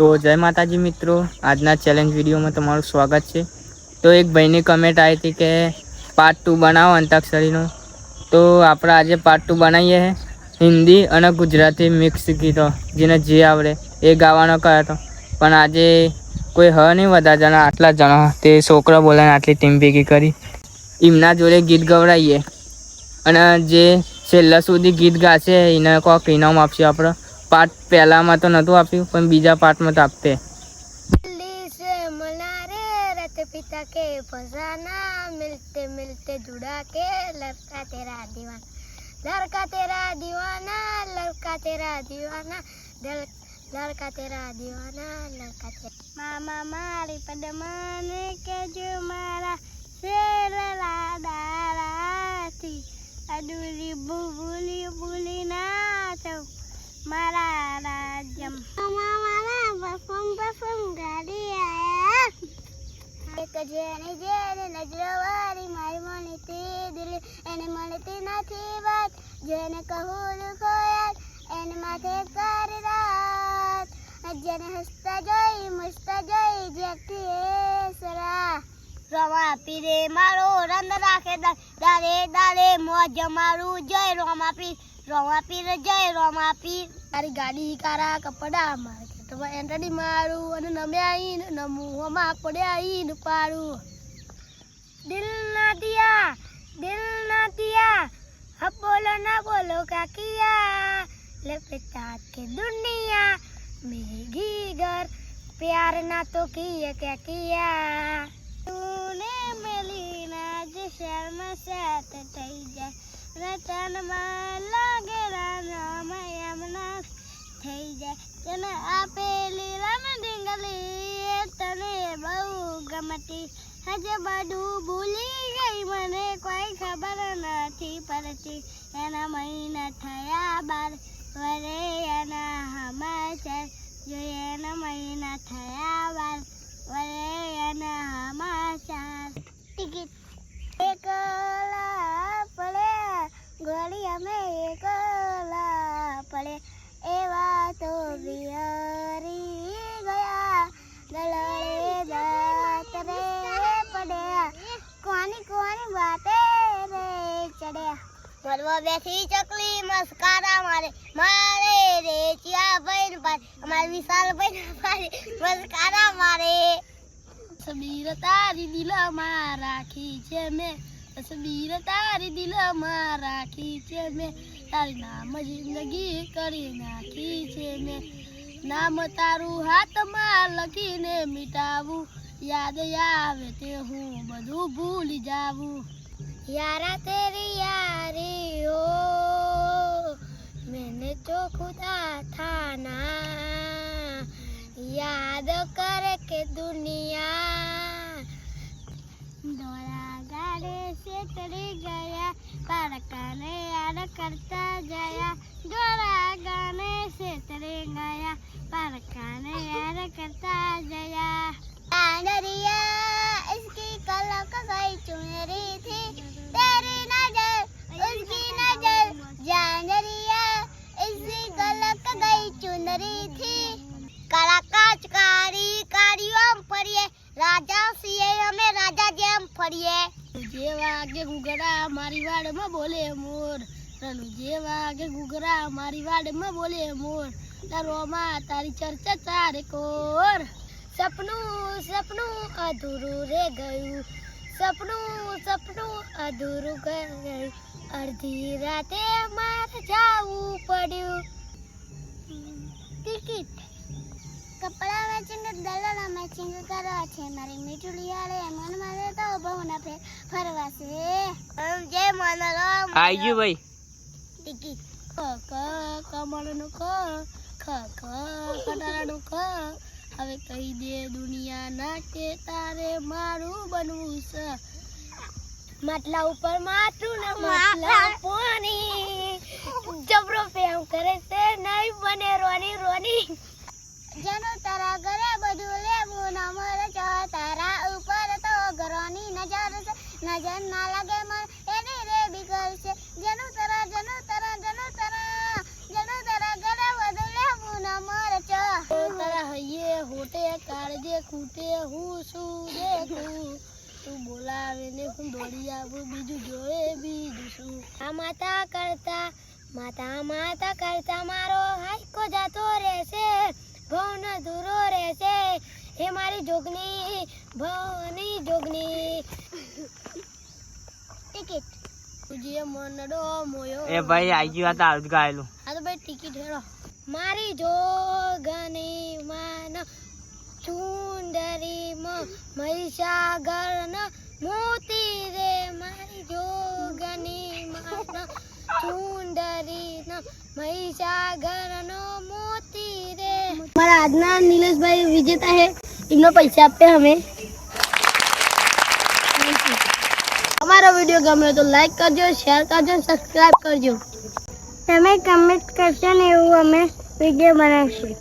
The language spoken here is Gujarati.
તો જય માતાજી મિત્રો, આજના ચેલેન્જ વિડીયોમાં તમારું સ્વાગત છે। તો એક ભાઈની કમેન્ટ આવી હતી કે પાર્ટ 2 બનાવો અંતાક્ષરીનો। તો આપણે આજે પાર્ટ 2 બનાવીએ हैं। હિન્દી અને ગુજરાતી મિક્સ ગીતો જેને જે આવડે એ ગાવાનો કહ્યો હતો, પણ આજે કોઈ હ નહીં વધારે જણા, આટલા જણા તે છોકરા બોલાને આટલી ટીમ ભેગી કરી એમના જોડે ગીત ગવડાવીએ અને જે છેલ્લા સુધી ગીત ગાશે એને કોઈક ઇનામ આપશે। આપણે પાર્ટ પહેલામાં તો નહોતું આપ્યું, પણ બીજા પાર્ટમાં તો આપતે। दिल्ली से मनारे रत पिता के फसाना, मिलते मिलते जुड़ा के लड़का तेरा दीवाना, लड़का तेरा दीवाना, लड़का तेरा दीवाना, लड़का तेरा दीवाना, लड़का तेरा मामा मारी पदमाने के जो मारा शेरला दाराती अडूरी बुबुली बुली ना तो मारा રાજ્યમ મારા બફમ ગાડી આયા એક જેને જેને નજરો વાળી મારી મનતી દિલ એને મળતી નથી વાત, જેને કહું ખોયાલ એને માથે કરી રાત, જેને હસતા જોઈ મસ્તા જોઈ જેથી એ સરા રમા પીરે મારો રંગ રાખે દારે દારે મોજ મારું જય રમા પીર, રોમા પીર જય રોમા પીર। તારી ગાડી કારા કપડા મારે તો એન્ટડી મારું અને નમે આઈને નમુમાં પડે આઈને પાડું। દિલ ના દિયા अब बोलो ना बोलो क्या किया, लपेटा के दुनिया मेरी घर प्यार ना तो किया क्या किया, तूने मिली ना जो शर्म साथ થઈ જાય રતનમાં લાગેલા નામ એમના થઈ જાય, તને આપેલી રમ ડીંગલી તને બહુ ગમતી, હજે બધું ભૂલી ગઈ મને કોઈ ખબર નથી પડતી, એના મહિના થયા બાર વરે એના સમાચાર જોઈએ, એના મહિના થયા બાર વરે એના સમાચાર। ટિકિટ એકલા પડે ગોળી અમે એકલા પડે એવા તો બિહારી ગયા, ગળે જાત રે પડ્યા કોની કોની વાતે રે ચડ્યા, મરવા બેઠી ચકલી મસ્કારા મારે મારે રે ચિયા ભાઈ ભાઈ અમારે વિશાલ ભાઈ મારે મસ્કારા મારે। તસવીર તારી દિલમાં રાખી છે મેં, તસવીર તારી દિલમાં રાખી છે મેં, તારી નામ જિંદગી કરી નાખી છે મેં, નામ તારું હાથમાં લખીને મિટાવું, યાદ આવે તે હું બધું ભૂલી જાવું, यारा तेरी यारी हो मैंने तो खुदा था ना, याद करके दुनिया दौड़ा गाड़े से चली गया, पारकाने याद करता जाया, दौड़ा गाने से चले गया, पारकाने याद करता जाया, इसकी कलक गई चुनरी थी, तेरी नजर उसकी नजर जानरिया, इसकी कलक गई चुनरी थी, काला काच कारी कारियों फरिए राजा सीए हमें राजा जेम फरिए, जेवा आगे गुगरा मारी वाड़ में बोले मोर, रनु जेवा आगे गुगरा मारी वाड़ में बोले मोर, रोमा तारी चर्चा तारे कोर, सपनों सपनों अधूरू रह गયું, सपनों सपनों अधूरू गયું, અડધી રાતે મારે જાવું પડ્યું। ટિકિટ કપડા મેચિંગ દલાલા મેચિંગ કરવા છે મારી મીઠુલિયાળે મન મારે તો બહુ ના ફરવા છે જે મનરામ આવી ગયું ભાઈ। ટિકિટ ક કમળનું ક ખ ખ કટારાનું ખ, હવે કહી દે દુનિયાના કે તારે મારું બનવું છે, માટલા ઉપર માટલું ને માટલા પાણી જબરો પ્રેમ કરે છે નહીં બને રોની રોની, જેનું તારા ઘરે બધું લેવું ન મળે છે, તારા ઉપર તો ઘરોની નજર છે, નજર ના લાગે મન એની રે બીકલ છે, જેનું તારા ઘરે બધું લેવું ન મળે છે, તારા હૈયે પોતે કાળજે ખૂટે હું શું દેખું તું બોલાવે ને હું દોડી આવું બીજું જોવે બીજું શું આ માતા કરતા મારો હાઈકો જાતો રહેશે ભવન દૂરો રહેશે હે મારી જોગની ભવની જોગની ટિકિટ તુજે મનડો મોયો એ ભાઈ આઈ ગયું આ તારું જ ગાયેલું આ તો ભાઈ ટિકિટ હેરો મારી જોગની માન ચુંદરી મહીસાગર ન મોતી રે મારી જોગની માન ચુંદરી ન મહીસાગર નો મોતી રે हमारा आदना नीलेश भाई विजेता है इनको पैसे आपते हमें हमारा वीडियो गमे तो लाइक करजो शेयर करजो सब्सक्राइब करजो તમે કમેન્ટ કરશો ને એવું અમે વિડીયો બનાવશું